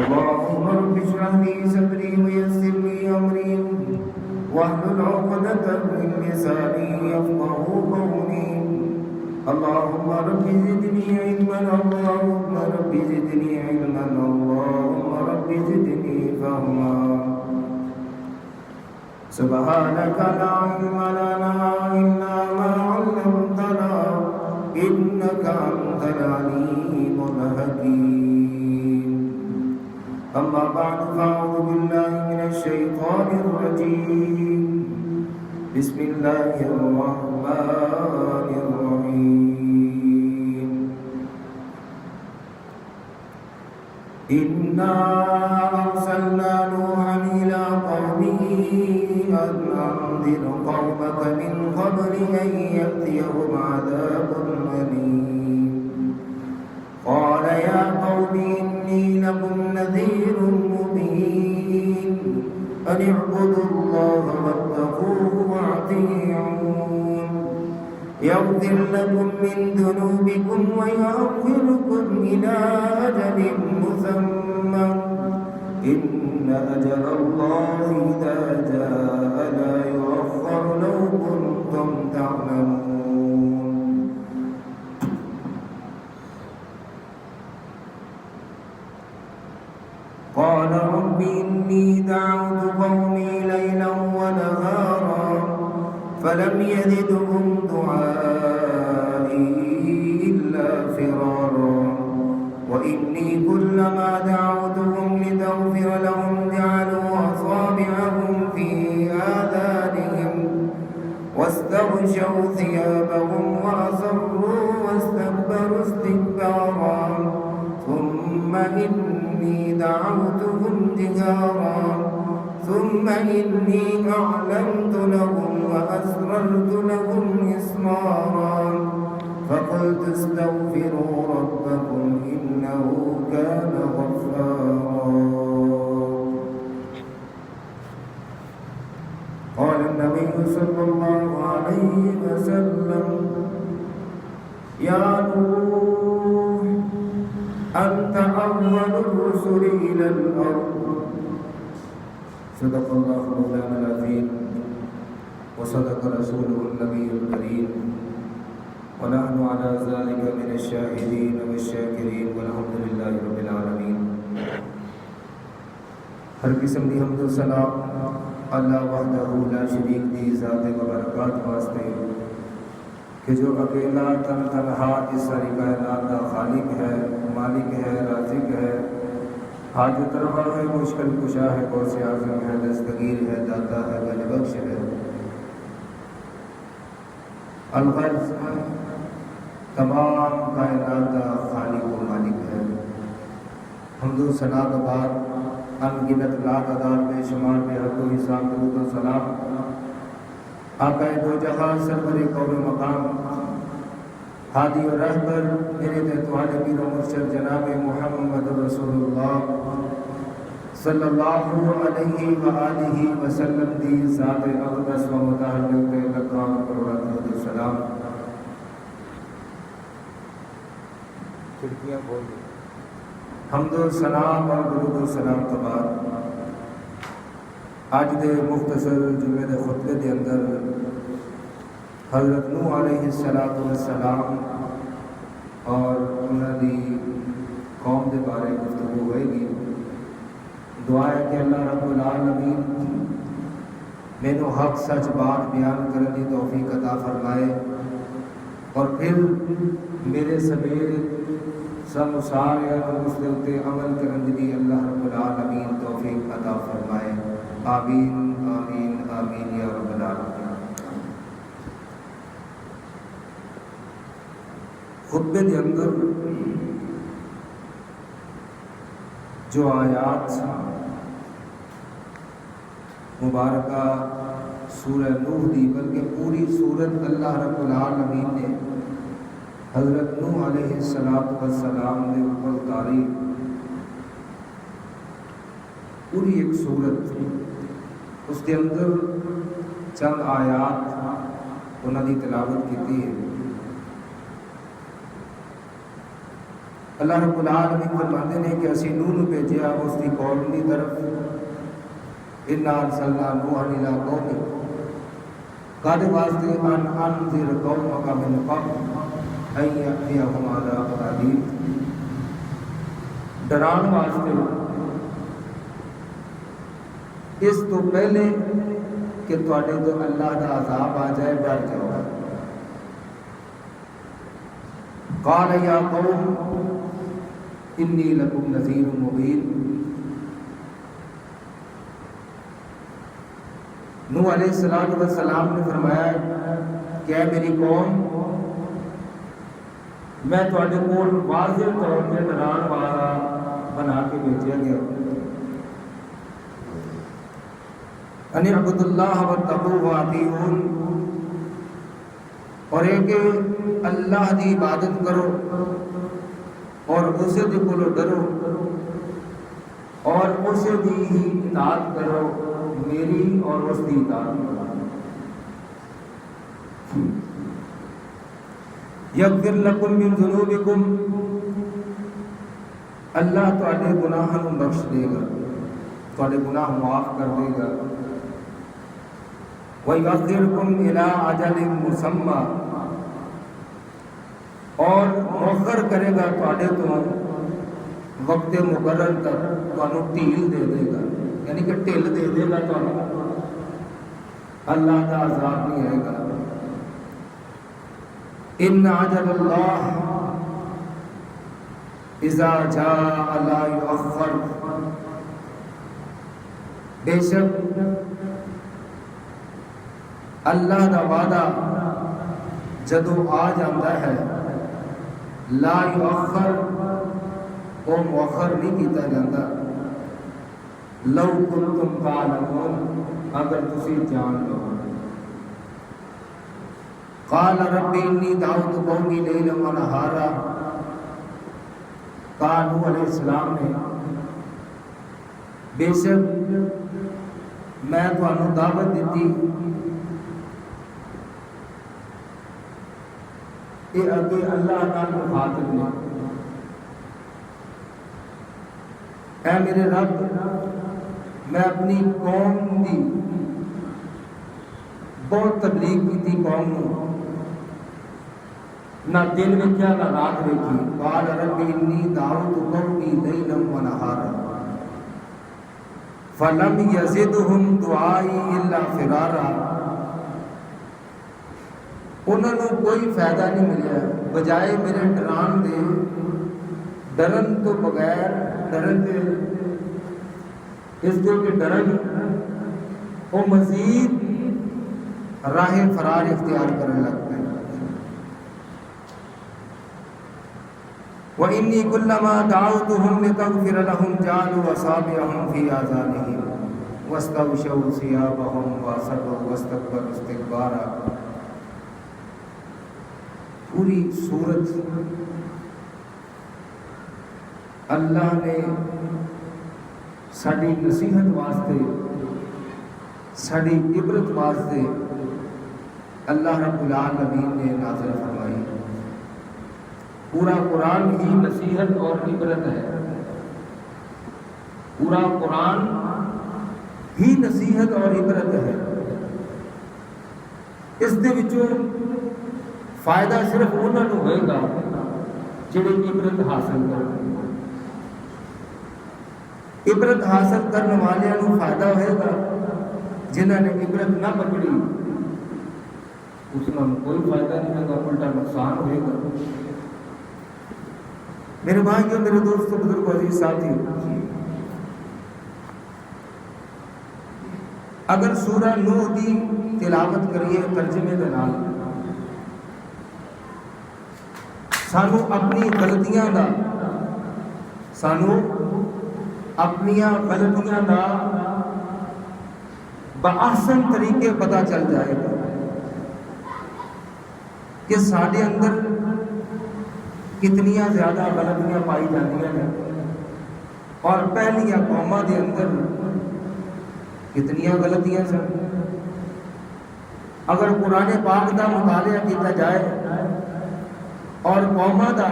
اللهم رب اشرح لي صدري ويسر لي أمري واحلل عقدة من لساني يفقهوا قولي اللهم رب زدني علما اللهم رب زدني علما اللهم رب زدني فهما سبحانك لا علم لنا إلا ما علمتنا إنك أنت العليم الحكيم أما بعد فأعوذ بالله من الشيطان الرجيم بسم الله الرحمن الرحيم إنا أرسلنا نوحا إلى قومه أن أنذر قومك من قبل أن يأتيهم عذاب أليم قال يا قوم إني لكم نذير مبين أن اعبدوا الله واتقوه وأطيعون يغفر لكم من ذنوبكم ويؤخركم إلى أجل مسمى إن أجل الله إذا جاء لا يؤخر لو كنتم تعلمون قال رب إني دعوت قومي ليلا ونهارا فلم يزدهم دعائي إلا فرارا وإني كلما دعوتهم لتغفر لهم جعلوا أصابعهم في آذانهم واستغشوا ثيابهم وأصروا واستكبروا استكبارا ثم إني دعوتهم جهارا ثم إني أعلنت لهم وأسررت لهم إسرارا فقلت استغفروا ربكم إنه كان غفارا قال النبي صلى الله عليه وسلم يا نوح أنت أول الرسل إلى الأرض صدق الله مولانا العظيم وصدق رسوله النبي الكريم ونحن على ذلك من الشاهدين والشاکرین والحمد للہ رب العالمین۔ ہر قسم کی حمد و ثنا اللہ وحدہ لا شریک دی ذات و برکات واسطے کہ جو اکیلا تنہا اس ساری کائنات کا خالق ہے، مالک ہے، رازق ہے، حاجت روا ہے، مشکل کشا ہے، غوث اعظم ہے، دستگیر ہے، داتا ہے، ولی بخش ہے، الغرض تمام کائنات کا خالق و مالک ہے۔ حمد و ثنا کے بعد ان گنت لا تعداد بے شمار بے حد و حساب درود و سلام آقا دو جہاں سرور قوم مقام ہادی و رہبر میرے تمہارے پیر و مرشد جناب محمد رسول اللہ صلی اللہ علیہ وآلہ وسلم دی ذات اقدس و متعلق لکان کروڑا درود و سلام۔ کھڑکیاں کھول دیں۔ حمد و ثنا اور درود و سلام کے بعد آج دے مختصر جمعے دے خطبے دے اندر حضرت نوح علیہ السلام اور انہوں دی قوم دے بارے گفتگو ہوئے گی۔ دعا ہے کہ اللہ رب العالمین مینوں حق سچ بات بیان کرنے کی توفیق عطا فرمائے اور پھر میرے سمیت سب سارے اس دے اتے عمل کرنے کی اللہ رب العالمین توفیق عطا فرمائے۔ آمین آمین آمین یا رب العالمین۔ خطبے کے اندر جو آیات مبارکہ سورہ نوح دی بلکہ پوری سورت اللہ رب العالمین نے حضرت نوح علیہ السلام نے اوپر اتاری۔ پوری ایک سورت اس کے اندر چند آیات انہوں نے تلاوت کی ہے۔ اللہ رب العالمین فرماتے ہیں کہ اسی نوح نو بھیجیا اس کی قوم کی طرف، انا ارسلنا نوحا الی قومہ قد واسطے ان انذر قومک من قبل ان یأتیہم عذاب علیم، ڈران واسطے اس تو پہلے کہ تواڈے تو اللہ دا عذاب آ جائے، ڈر جاؤ۔ قال یا قوم انی لکم نذیر مبین، نوح علیہ السلام نے فرمایا کہ اے میری قوم، میں تواڈے کول واضح طور پہ ڈران والا بنا کے بھیجا گیا، ان اعبدوا اللہ واتقوہ واطیعون، اور ایک اللہ دی عبادت کرو اور اسے دے کولو ڈرو اور اسے دی ہی اطاعت کرو، میری اور اس دی اطاعت کرو۔ یغفر لکم من ذنوبکم، اللہ تواڈے گناہاں نوں بخش دے گا، تواڈے گناہ معاف کر دے گا۔ وَيُؤَخِّرُكُمْ إِلَىٰ أَجَلٍ مُّسَمًّى، اور مؤخر کرے گا تواڈے تو وقت مقرر تک، تانوں ڈھیل دے دے گا، یعنی کہ ڈھل دے دے گا تانوں، اللہ کا عذاب نہیں آئے گا۔ ان اجل اللہ اذا جاء لا یؤخر، بے شک اللہ دا وعدہ جدو آ جاتا ہے، لا یؤخر، وہ مؤخر نہیں کیتا جاتا۔ لو کنتم تعلمون، اگر تسی جان لو۔ قال رب انی دعوت قومی لیلا ونہارا، کہا نوح علیہ السلام نے بے شک میں تانوں دعوت دیتی، یہ اگے اللہ کا مخاطب نے، اے میرے رب میں اپنی قوم دی بہت تبلیغ کی تھی، قوم نو نہ دن ویکھیا نہ رات ویکھی۔ قال رب انی دعوت قومی لیلا ونہارا فلم یزدہم دعائی الا فرارا، انہوں نے کوئی فائدہ نہیں ملیا، بجائے میرے ڈران دے، ڈرن تو بغیر ڈرن دے اس کے کہ ڈرن وہ مزید راہ فرار اختیار کرنے لگتے ہیں۔ وَإِنِّي كُلَّمَا دَعَوْتُهُمْ لِتَغْفِرَ لَهُمْ جَعَلُوا أَصَابِعَهُمْ فِي آذَانِهِمْ وَاسْتَغْشَوْا ثِيَابَهُمْ وَأَصَرُّوا وَاسْتَكْبَرُوا اسْتِكْبَارًا۔ پوری صورت اللہ نے ساری نصیحت واسطے، ساری عبرت واسطے اللہ رب العالمین نے نازل فرمائی۔ پورا قرآن ہی نصیحت اور عبرت ہے، پورا قرآن ہی نصیحت اور عبرت ہے۔ اس دے وچوں فائدہ صرف انہوں کو ہوئے گا جنہیں عبرت حاصل کریں، عبرت حاصل کرنے والوں کو فائدہ ہوئے گا، جنہوں نے عبرت نہ پکڑی اس میں کوئی فائدہ نہیں ہوگا، الٹا نقصان ہوئے گا۔ میرے بھائیوں، میرے دوستوں، بزرگوں، عزیز ساتھی، اگر سورہ نوح کی تلاوت کریے ترجمے کے نال، سانو اپنی غلطیاں دا، سانو اپنیاں غلطیاں دا بآسن طریقے پتہ چل جائے گا کہ سارے اندر کتنیاں زیادہ غلطیاں پائی جاندیاں ہیں اور پہلیاں قوماں دے اندر کتنیاں غلطیاں سن۔ اگر قرآن پاک دا مطالعہ کیتا جائے اور قوماں دا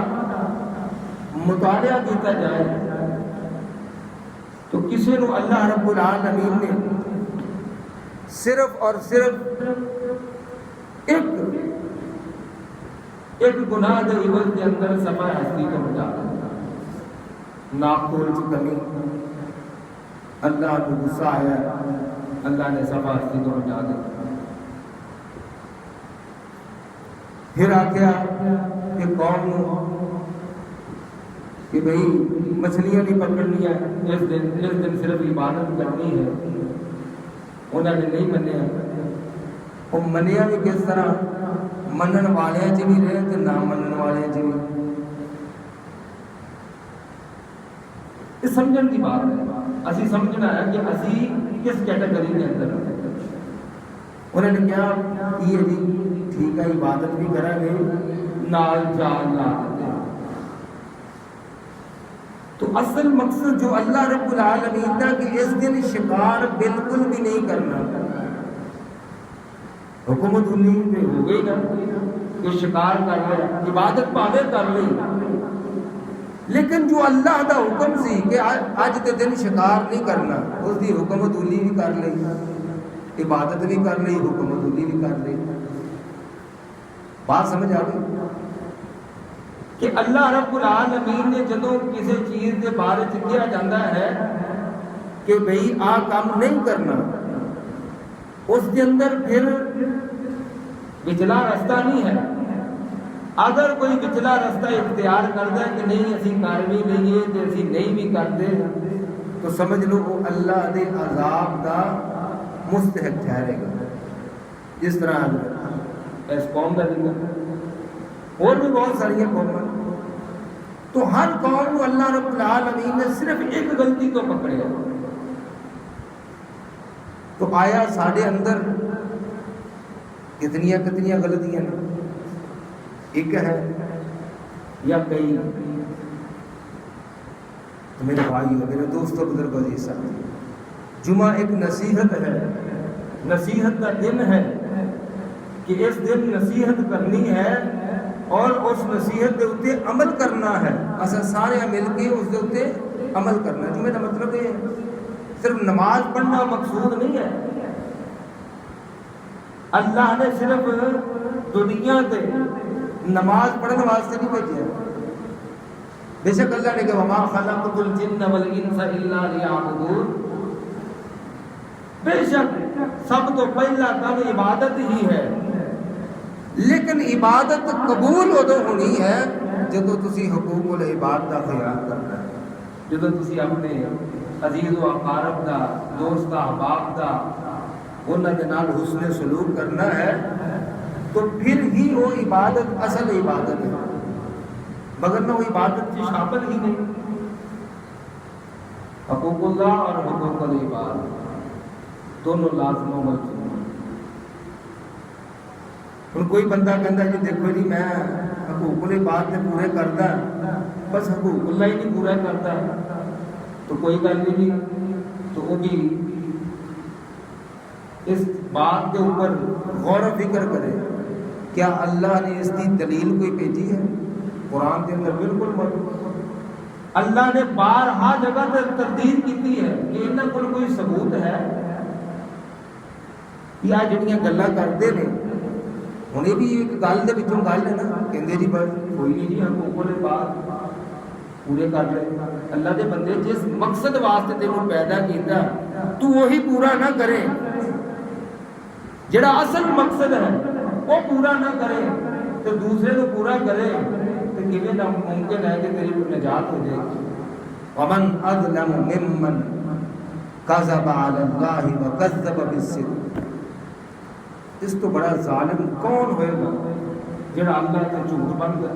مطالعہ کیتا جائے تو کسی نو اللہ رب العالمین نے صرف اور صرف ایک گناہ دے عوض کے اندر سفا ہستی کو مٹا دیا. ناقول کی کمی، اللہ کو غصہ آیا، اللہ نے سفا ہستی کو مٹا دیا. پھر آخیا کہ قوم کہ بھئی مچھلیاں نہیں پکڑنی ہے، اس دن صرف عبادت کرنی ہے. انہوں نے نہیں منیا. وہ منیا بھی کس طرح؟ منن والے چ بھی رہے تو نہ منن والے چ بھی. یہ سمجھن کی بات ہے. اسی سمجھنا ہے کہ اسی کس کیٹیگری کے اندر. انہوں نے کہا یہ جی ٹھیک ہے عبادت بھی کریں گے نال جال لا دیتے. تو اصل مقصد جو اللہ رب العالمین کا کہ اس دن شکار بالکل بھی نہیں کرنا. حکومت انہیں پہ ہو گئی نا کہ شکار کر لے، عبادت پاوے کر لے، لیکن جو اللہ دا حکم سی کہ اج دے دن شکار نہیں کرنا، اس دی حکومت انہیں بھی کر لئی، عبادت بھی کر لئی، حکومت انہیں بھی کر لئی. بات سمجھ آ گئی کہ اللہ رب العالمین نے جدوں کسی چیز کے بارے کیا جاتا ہے کہ بھئی آ کام نہیں کرنا، اس کے اندر پھر وچلا رستہ نہیں ہے. اگر کوئی وچلا رستہ اختیار کرتا ہے کہ نہیں اسی کر بھی لئیے تو اسی نہیں بھی کرتے تو سمجھ لو وہ اللہ دے عذاب کا مستحق ٹھہرے گا. جس طرح اس قوم کا ذکر اور بھی بہت ساری قوم. تو ہر قوم کو اللہ رب العالمین نے صرف ایک غلطی تو پکڑے. تو آیا ساڑھے اندر کتنی غلطیاں ہیں؟ ایک ہے یا کئی؟ تو میرے بھائیو، میرے دوستوں، بزرگوں، عزیز ساتھی، جمعہ ایک نصیحت ہے، نصیحت کا دن ہے کہ اس دن نصیحت کرنی ہے اور اس نصیحت کے اوپر عمل کرنا ہے. اساں سارے مل کے اس کے اوپر عمل کرنا ہے. میرا مطلب ہے صرف نماز پڑھنا مقصود نہیں ہے. اللہ نے صرف دنیا تے نماز پڑھنے واسطے نہیں بھیجا. بے شک اللہ نے کہا وما خلقت الجن والانس الا لیعبدون. بے شک سب تو پہلا کام عبادت ہی ہے، لیکن عبادت قبول ادو ہونی ہے جدو تسی حقوق العباد کا خیال کرنا ہے، جدو تسی اپنے عزیز و اقارب دا، دوست احباب دا، انہاں دے نال حسن سلوک کرنا ہے، تو پھر ہی وہ عبادت اصل عبادت ہے. مگر نہ وہ عبادت کی شامل ہی نہیں. حقوق اللہ اور حقوق العباد دونوں لازم ہو چکے. ہن کوئی بندہ کہندا جی دیکھو جی میں حقوق العباد تے پورے کردا بس حقوق اللہ ہی نہیں پورا کرتا، تو کوئی گل نہیں. تو وہ بھی اس بات کے اوپر غور و فکر کرے کیا اللہ نے اس کی دلیل کوئی بھیجی ہے؟ قرآن کے اندر بالکل موجود. اللہ نے بارہا جگہ تردید کی ہے کہ انہاں کول کوئی ثبوت ہے یا جڑیاں گلاں کرتے ہیں ہن یہ بھی ایک گل دے وچوں گل ہے نا. کہندے جی بس کوئی نہیں جی حقوق العباد پورے کر لے. اللہ دے بندے جس مقصد واسطے تینوں پیدا کیتا تو وہی پورا نہ کرے، جڑا اصل مقصد ہے وہ پورا نہ کرے تو دوسرے کو پورا کرے تو کیویں نہ ممکن ہے کہ تیری نجات ہو جائے گی. ومن اظلم ممن کذب علی اللہ وکذب بالصدق. اس تو بڑا ظالم کون ہوئے گا جڑا اللہ سے جھوٹ بن گیا.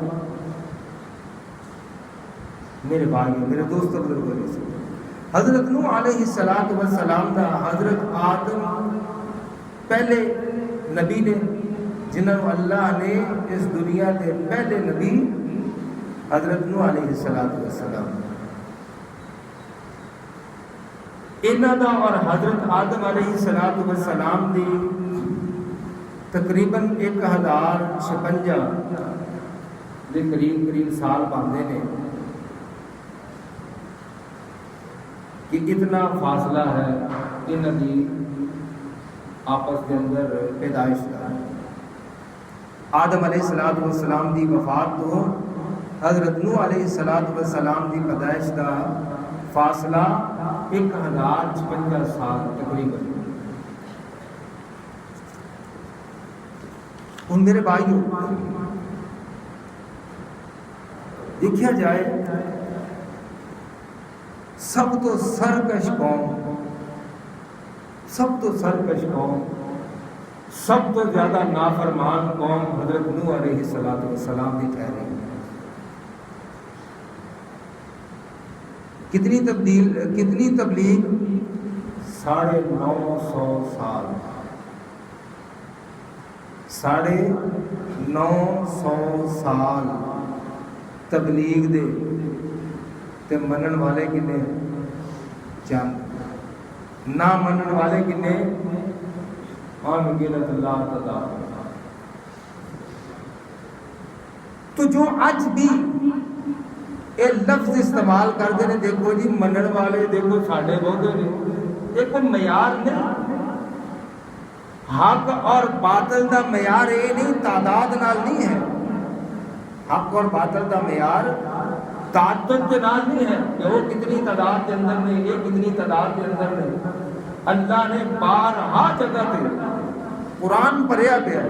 میرے بھائیو، میرے دوستوں، بزرگوں، حضرت نوح علیہ السلام دا حضرت آدم پہلے نبی نے جنہوں اللہ نے اس دنیا کے پہلے نبی حضرت نوح علیہ السلام انہاں دا اور حضرت آدم علیہ السلام دی تقریباً 1056 دے قریب سال بنتے ہیں. کہ اتنا فاصلہ ہے انہاں دی آپس کے اندر پیدائش کا. آدم علیہ السلام دی وفات تو حضرت نوح علیہ السلام دی پیدائش کا فاصلہ 1056 سال تقریباً. ہن میرے بھائیو دیکھا جائے سب تو سرکش قوم، سب تو سرکش قوم، سب تو زیادہ نافرمان قوم حضرت نوح علیہ السلام کی ٹھہری. کتنی تبلیغ 950 سال، 950 سال تبلیغ دے تے منن والے کنے چند، نہ منن والے کنے انگنت اللہ تعالی. تو جو آج بھی یہ لفظ استعمال کرتے ہیں، دیکھو جی منن والے، دیکھو ساڈے بہت نے، یہ کوئی معیار نہیں. حق اور باطل دا معیار یہ نہیں تعداد نال نہیں ہے. حق اور باطل دا معیار تعدد کے نال نہیں ہے کہ وہ کتنی تعداد کے اندر نے، یہ کتنی تعداد کے اندر نے. اللہ نے بارہا جگہ پہ قرآن پڑھیا پیا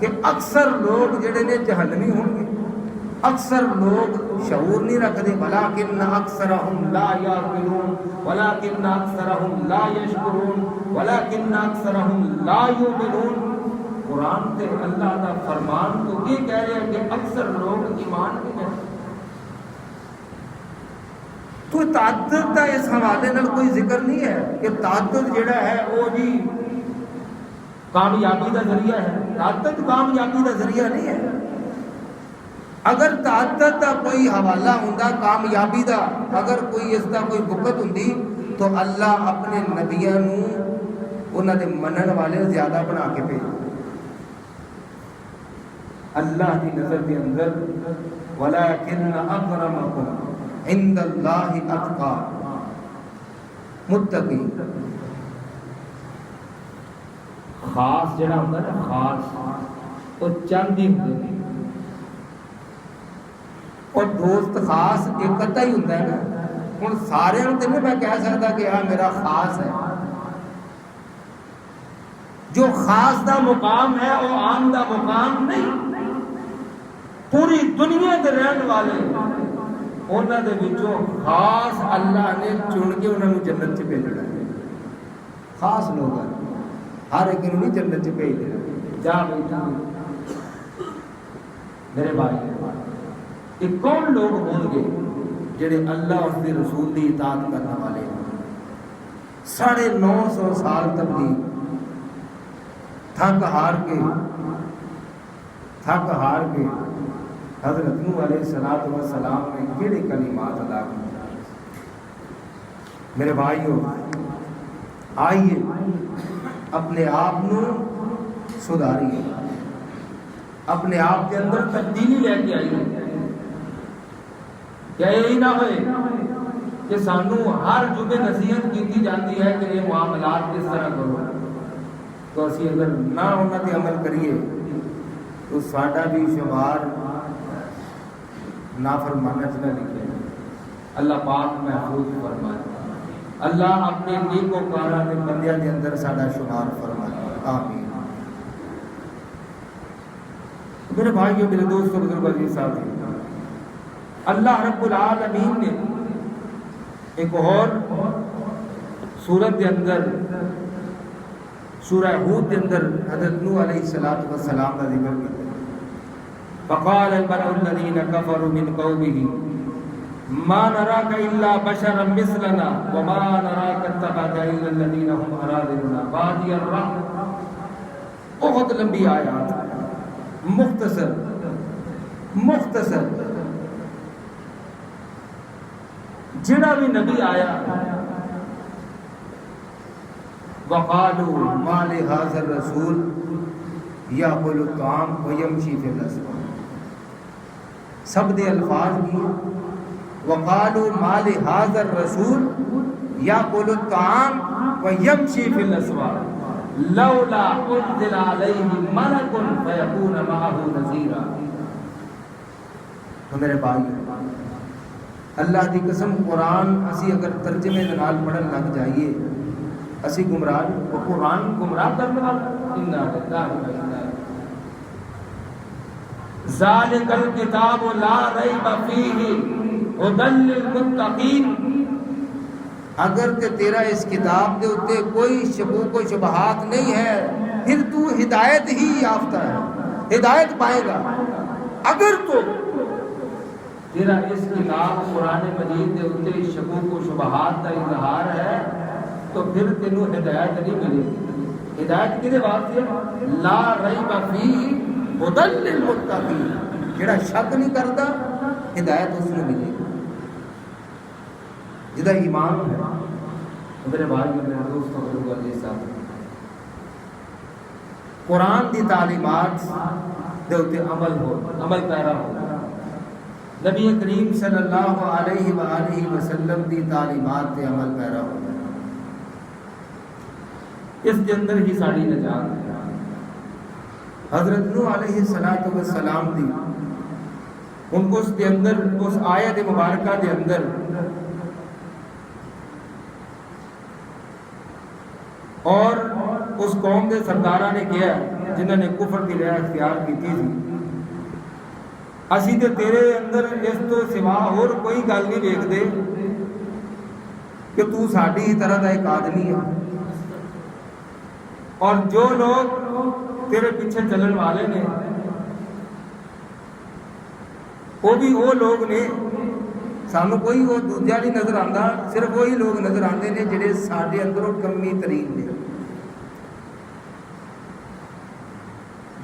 کہ اکثر لوگ جڑے نے جہنمی ہوں گے، اکثر لوگ شعور نہیں رکھتے. ولیکن اکثرہم لا یعقلون ولیکن اکثرہم لا یشکرون ولیکن اکثرہم لا یؤمنون. قرآن تے اللہ کا فرمان تو یہ کہہ رہے ہیں کہ اکثر لوگ ایمان نہیں ہیں. تو تعدد کا اس حوالے نال کوئی ذکر نہیں ہے کہ تعدد جڑا ہے وہ جی کامیابی کا ذریعہ ہے. تعدد کامیابی کا ذریعہ نہیں ہے. اگر تعدد کا کوئی حوالہ ہوتا کامیابی کا، اگر کوئی اس کا کوئی وقت ہوتی تو اللہ اپنے نبیوں انہوں نے منن والے زیادہ بنا کے بھیج. اللہ کی نظر کے اندر وَلَٰكِنَّ أَكْرَمَكُمْ عِندَ اللَّهِ أَتْقَاكُمْ، متقی. خاص جڑا ہوتا ہے نا، خاص وہ چند ہی ہوتے ہیں، اور دوست خاص ایک ادا ہی ہوتا ہے نا. ہوں سارے تو نہیں میں کہہ سکتا کہ ہاں میرا خاص ہے. جو خاص دا مقام ہے وہ عام دا مقام نہیں. پوری دنیا کے رہن والے انہوں دے وچوں خاص اللہ نے چن کے انہوں نے جنت چ بھیجنا ہے. خاص لوگ ہیں، ہر ایک نہیں جنت چ بھیج دینا. جا بیٹھا میرے بھائی، یہ کون لوگ ہوں گے جڑے اللہ اور اس کے رسول کی اطاعت کرنے والے ہیں؟ 950 سال تبلیغ، تھک ہار کے حضرت نوح علیہ السلام نے کیڑے کلمات ادا کیے. میرے بھائیو آئیے اپنے آپ کو سدھاریے، اپنے آپ کے اندر تبدیلی لے کے آئیے. کیا یہی نہ ہوئے کہ سانو ہر جمعے نصیحت کی جاتی ہے کہ یہ معاملات کس طرح کرو، تو اسی اگر نہ انہوں نے عمل کریے تو ساڈا بھی شمار نافرمانہ چ نہ لکھے. اللہ پاک محفوظ فرمائے. اللہ اپنے نیکوکاراں دے بندیاں دے اندر ساڈا شمار فرمائے. آمین. میرے بھائیو، میرے دوستو، بزرگ عزیز ساتھی، اللہ رب العالمین نے ایک اور سورت کے اندر، سورہ ہود کے اندر حضرت نوح علیہ السلام کا ذکر کیا. فقال الملأ الذين كفروا من قومه ما نراك الا بشرا مثلنا وما نراك اتبعك الا الذين هم اراذلنا بادي الرأي. بہت لمبی آیات، مختصر. جڑا بھی نبی آیا وقالوا ما لهذا الرسول يأكل الطعام ويمشي في الأسواق. سب دے الفاظ کی وقالوا ما لهذا الرسول يأكل الطعام ويمشي في الأسواق لولا أنزل عليه ملك فيكون معه نذيرا. تو میرے بھائی اللہ دی قسم قرآن اسی اگر ترجمے دے نال پڑھن لگ جائیے اسی گمراہ وہ قرآن گمراہ کرنے والا. ذالک الکتاب لا ریب فیہ ھدی للمتقین. اگر کہ تیرا اس کتاب دے اتے کوئی شکوک و شبہات نہیں ہے پھر تو ہدایت ہی یافتہ ہے, ہدایت پائے گا. اگر تو تیرا اس کتاب قرآن مجید دے اتے شکوک و شبہات کا اظہار ہے تو پھر تینوں ہدایت نہیں ملے گی. ہدایت کدے واسطے؟ لا ریب فیہ ھدی للمتقین. جڑا شک نہیں کرتا ہدایت اس میں ملے گی جدا ایمان ہے. میرے بھائی میرے دوستوں میرے عزیز صاحب قرآن دی تعلیمات دے اتے عمل ہو, عمل پیرا ہو. نبی کریم صلی اللہ علیہ وآلہ وسلم دی تعلیمات دے عمل پیرا ہو. اس کے اندر ہی ساری نجات ہے. حضرت نوح علیہ السلام دی ان کو اس کے اندر اس آیت مبارکہ کے اندر اور اس قوم کے سرداراں نے کیا جنہوں نے کفر کی راہ اختیار کی تھی اسی تے تیرے اندر اس تو سوا اور کوئی گل نہیں ویکھدے کہ تو ساڈی ہی طرح دا ایک آدمی ہے. اور جو لوگ تیرے پیچھے چلن والے نے وہ بھی وہ لوگ نے, سانو کوئی وہ دوجا نہیں نظر آتا, صرف وہی لوگ نظر آتے ہیں جڑے ساڈے اندروں کمی ترین نے,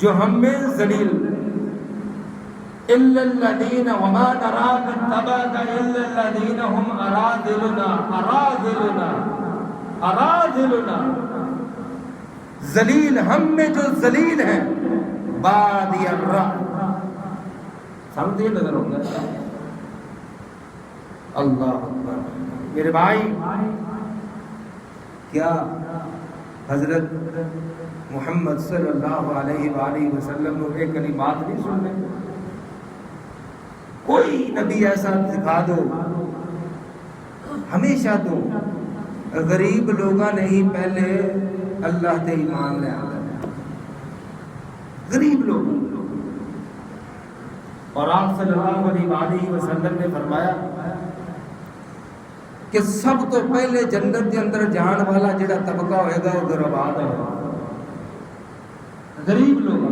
جو ہم میں ذلیل. الا الذين وما نراك اتبعك الا الذين هم اراذلنا ذلیل. ہم میں جو ذلیل ہیں بادی الرأی. سمجھ یہ نظر ہوگا. اللہ اکبر. میرے بھائی کیا حضرت محمد صلی اللہ علیہ وآلہ وسلم نے ایک کلمات نہیں سننے؟ کوئی نبی ایسا دکھا دو. ہمیشہ تو غریب لوگاں نے ہی پہلے اللہ تے ایمان لے آتا ہے, غریب لوگ. اور آپ صلی اللہ علیہ وسلم نے فرمایا کہ سب تو پہلے جنت کے اندر جان والا جڑا طبقہ ہوئے گا وہ غرباء ہے, غریب لوگ.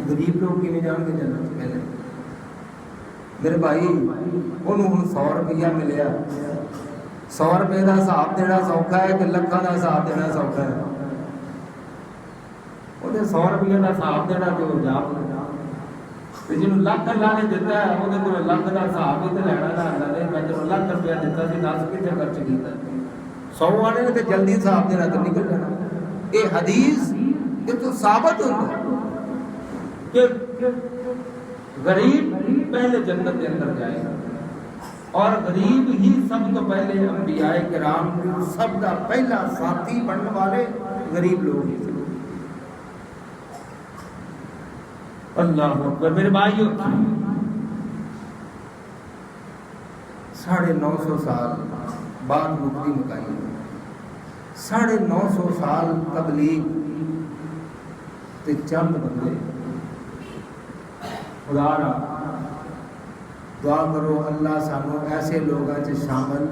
غریب لوگ کی نہیں جان گے جنت پہلے؟ میرے بھائی انہوں 100 روپیہ ملیا, 100 روپے کا حساب دینا سوکھا ہے کہ لکھاں کا حساب دینا سوکھا ہے؟ وہ 100 روپیہ کا حساب دینا تو جا جنہوں لکھ اللہ نے دیتا ہے وہ کو لکھ کا حساب بھی تو لینا نہ لے. میں جب لکھ روپیہ دیتا سی 10 کتنے خرچ کیتا, 100 والے نے تو جلدی حساب دینا تو نکل جانا. یہ حدیث یہ تو ثابت ہوتا ہے کہ غریب پہلے جنت کے اندر جائے گا, اور غریب ہی سب تو پہلے انبیاء کرام سب کا پہلا ساتھی بننے والے غریب لوگ ہی تھے. اللہ اکبر. میرے بھائیو 950 سال بعد مکتی مکائی, 950 سال تبلیغ تے چند بندے. خدا را دعا کرو اللہ سانو ایسے لوگاں چ شامل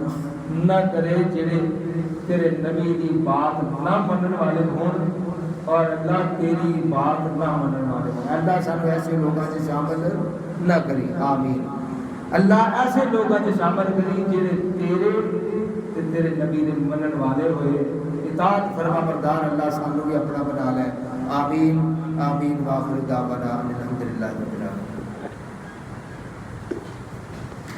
نہ کرے جڑے تیرے نبی دی بات نہ منن والے ہون اور اللہ تیری بات نہ منن والے ہون. اللہ سانو ایسے لوگاں چ شامل نہ کری, آمین. اللہ ایسے لوگاں چ شامل کری جڑے تیرے تے تیرے نبی دے منن والے ہوئے, اطاعت فرما بردار. اللہ سانو بھی اپنا بنا لے, آمین آمین. واخر دعوانا الحمدللہ.